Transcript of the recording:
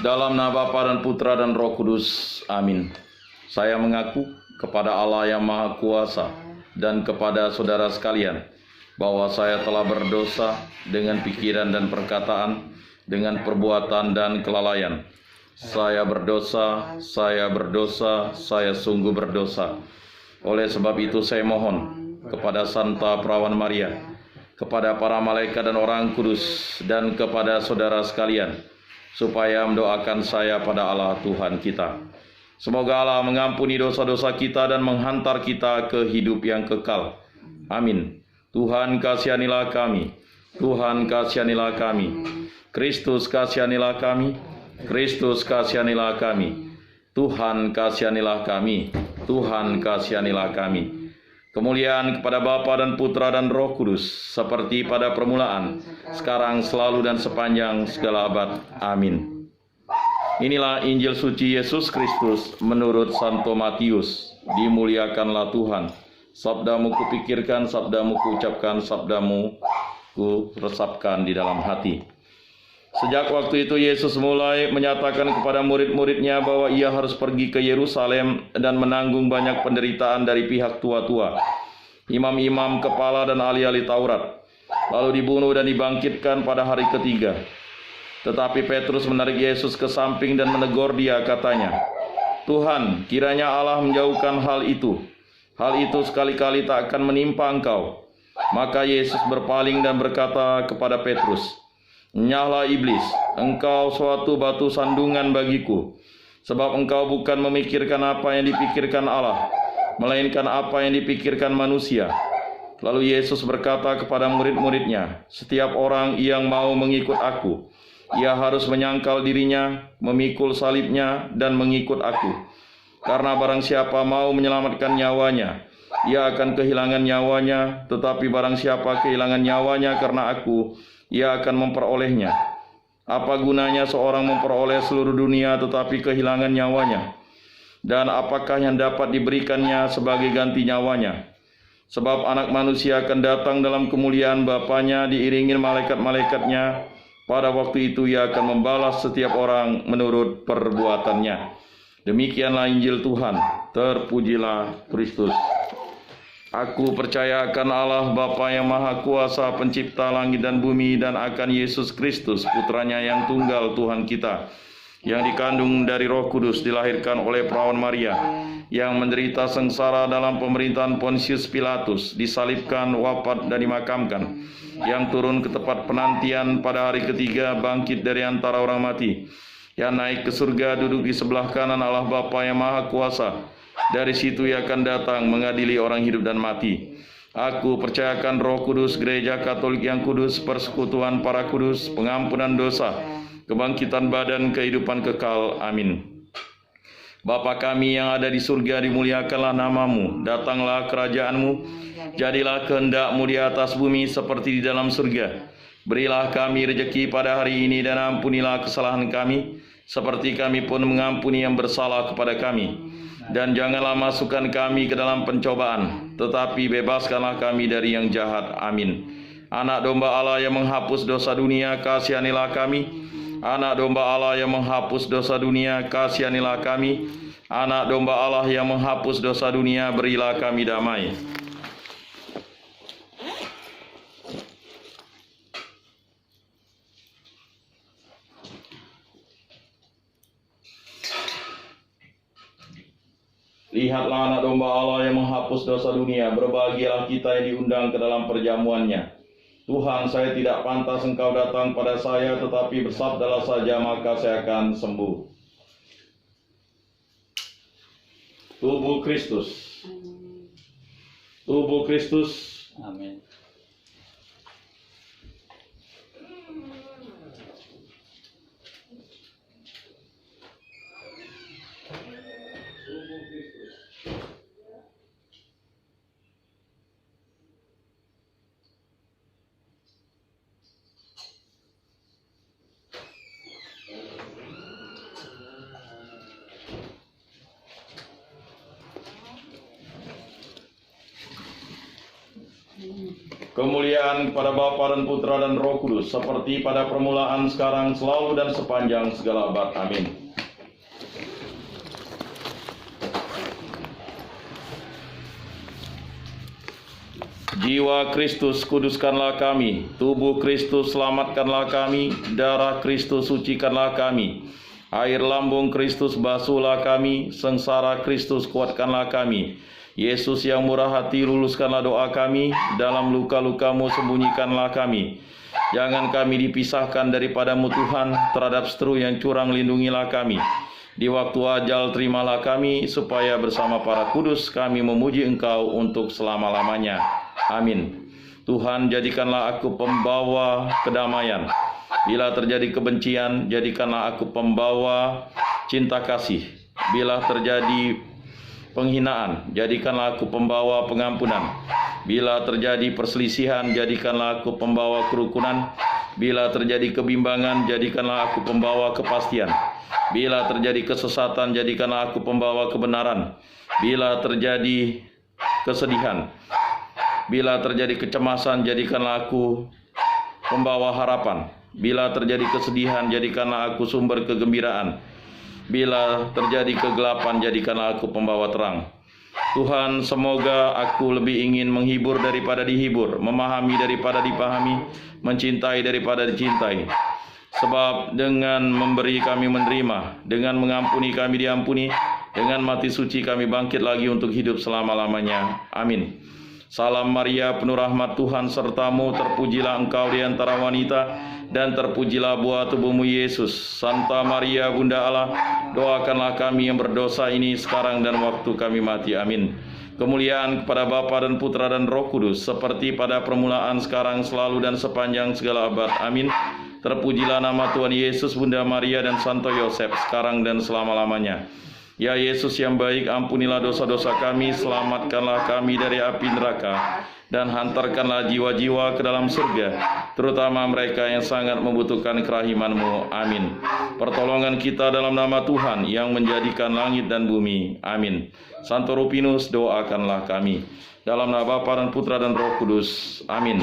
Dalam nama Bapa dan Putra dan Roh Kudus. Amin. Saya mengaku kepada Allah yang Maha Kuasa dan kepada saudara sekalian bahwa saya telah berdosa dengan pikiran dan perkataan, dengan perbuatan dan kelalaian. Saya berdosa, saya sungguh berdosa. Oleh sebab itu saya mohon kepada Santa Perawan Maria, kepada para malaikat dan orang kudus, dan kepada saudara sekalian, supaya mendoakan saya pada Allah Tuhan kita. Semoga Allah mengampuni dosa-dosa kita dan menghantar kita ke hidup yang kekal. Amin. Tuhan kasihanilah kami. Tuhan kasihanilah kami. Kristus kasihanilah kami. Kristus kasihanilah kami. Tuhan kasihanilah kami. Tuhan kasihanilah kami. Kemuliaan kepada Bapa dan Putra dan Roh Kudus, seperti pada permulaan, sekarang, selalu, dan sepanjang segala abad. Amin. Inilah Injil suci Yesus Kristus menurut Santo Matius. Dimuliakanlah Tuhan. Sabdamu kupikirkan, sabdamu kuucapkan, sabdamu kuresapkan di dalam hati. Sejak waktu itu Yesus mulai menyatakan kepada murid-muridnya bahwa ia harus pergi ke Yerusalem dan menanggung banyak penderitaan dari pihak tua-tua, imam-imam kepala dan ahli-ahli Taurat, lalu dibunuh dan dibangkitkan pada hari ketiga. Tetapi Petrus menarik Yesus ke samping dan menegur dia, katanya, "Tuhan, kiranya Allah menjauhkan hal itu. Hal itu sekali-kali tak akan menimpa engkau." Maka Yesus berpaling dan berkata kepada Petrus, "Nyahlah iblis, engkau suatu batu sandungan bagiku, sebab engkau bukan memikirkan apa yang dipikirkan Allah, melainkan apa yang dipikirkan manusia." Lalu Yesus berkata kepada murid-muridnya, "Setiap orang yang mau mengikut aku, ia harus menyangkal dirinya, memikul salibnya, dan mengikut aku. Karena barang siapa mau menyelamatkan nyawanya, ia akan kehilangan nyawanya, tetapi barang siapa kehilangan nyawanya karena aku, ia akan memperolehnya. Apa gunanya seorang memperoleh seluruh dunia tetapi kehilangan nyawanya? Dan apakah yang dapat diberikannya sebagai ganti nyawanya? Sebab Anak Manusia akan datang dalam kemuliaan Bapanya diiringi malaikat-malaikatnya. Pada waktu itu ia akan membalas setiap orang menurut perbuatannya." Demikianlah Injil Tuhan. Terpujilah Kristus. Aku percaya akan Allah Bapa yang Maha Kuasa, pencipta langit dan bumi, dan akan Yesus Kristus, putranya yang tunggal Tuhan kita, yang dikandung dari Roh Kudus, dilahirkan oleh Perawan Maria, yang menderita sengsara dalam pemerintahan Pontius Pilatus, disalibkan, wafat, dan dimakamkan, yang turun ke tempat penantian pada hari ketiga, bangkit dari antara orang mati, yang naik ke surga, duduk di sebelah kanan Allah Bapa yang Maha Kuasa. Dari situ ia akan datang mengadili orang hidup dan mati. Aku percayakan Roh Kudus, Gereja Katolik yang kudus, persekutuan para kudus, pengampunan dosa, kebangkitan badan, kehidupan kekal. Amin. Bapa kami yang ada di surga, dimuliakanlah namamu. Datanglah kerajaanmu. Jadilah kehendak-mu di atas bumi seperti di dalam surga. Berilah kami rejeki pada hari ini, dan ampunilah kesalahan kami, seperti kami pun mengampuni yang bersalah kepada kami. Dan janganlah masukkan kami ke dalam pencobaan, tetapi bebaskanlah kami dari yang jahat. Amin. Anak domba Allah yang menghapus dosa dunia, kasihanilah kami. Anak domba Allah yang menghapus dosa dunia, kasihanilah kami. Anak domba Allah yang menghapus dosa dunia, berilah kami damai. Lihatlah anak domba Allah yang menghapus dosa dunia. Berbahagialah kita yang diundang ke dalam perjamuannya. Tuhan, saya tidak pantas engkau datang pada saya, tetapi bersabdalah saja, maka saya akan sembuh. Tubuh Kristus. Tubuh Kristus. Amin. Kemuliaan kepada Bapa dan Putra dan Roh Kudus, seperti pada permulaan, sekarang, selalu, dan sepanjang segala abad. Amin. Jiwa Kristus, kuduskanlah kami. Tubuh Kristus, selamatkanlah kami. Darah Kristus, sucikanlah kami. Air lambung Kristus, basuhlah kami. Sengsara Kristus, kuatkanlah kami. Yesus yang murah hati, luluskanlah doa kami. Dalam luka-lukamu, sembunyikanlah kami. Jangan kami dipisahkan daripadamu Tuhan. Terhadap seteru yang curang, lindungilah kami. Di waktu ajal, terimalah kami, supaya bersama para kudus kami memuji Engkau untuk selama-lamanya. Amin. Tuhan, jadikanlah aku pembawa kedamaian. Bila terjadi kebencian, jadikanlah aku pembawa cinta kasih. Bila terjadi penghinaan, jadikanlah aku pembawa pengampunan. Bila terjadi perselisihan, jadikanlah aku pembawa kerukunan. Bila terjadi kebimbangan, jadikanlah aku pembawa kepastian. Bila terjadi kesesatan, jadikanlah aku pembawa kebenaran. Bila terjadi kesedihan, bila terjadi kecemasan, jadikanlah aku pembawa harapan. Bila terjadi kesedihan, jadikanlah aku sumber kegembiraan. Bila terjadi kegelapan, jadikanlah aku pembawa terang. Tuhan, semoga aku lebih ingin menghibur daripada dihibur, memahami daripada dipahami, mencintai daripada dicintai. Sebab dengan memberi kami menerima, dengan mengampuni kami diampuni, dengan mati suci kami bangkit lagi untuk hidup selama-lamanya. Amin. Salam Maria, penuh rahmat Tuhan sertamu, terpujilah engkau di antara wanita, dan terpujilah buah tubuhmu Yesus. Santa Maria, Bunda Allah, doakanlah kami yang berdosa ini sekarang dan waktu kami mati. Amin. Kemuliaan kepada Bapa dan Putra dan Roh Kudus, seperti pada permulaan, sekarang, selalu, dan sepanjang segala abad. Amin. Terpujilah nama Tuhan Yesus, Bunda Maria, dan Santo Yosef, sekarang dan selama-lamanya. Ya Yesus yang baik, ampunilah dosa-dosa kami, selamatkanlah kami dari api neraka, dan hantarkanlah jiwa-jiwa ke dalam surga, terutama mereka yang sangat membutuhkan kerahiman-Mu. Amin. Pertolongan kita dalam nama Tuhan yang menjadikan langit dan bumi. Amin. Santo Rupinus, doakanlah kami. Dalam nama Bapa dan Putra dan Roh Kudus. Amin.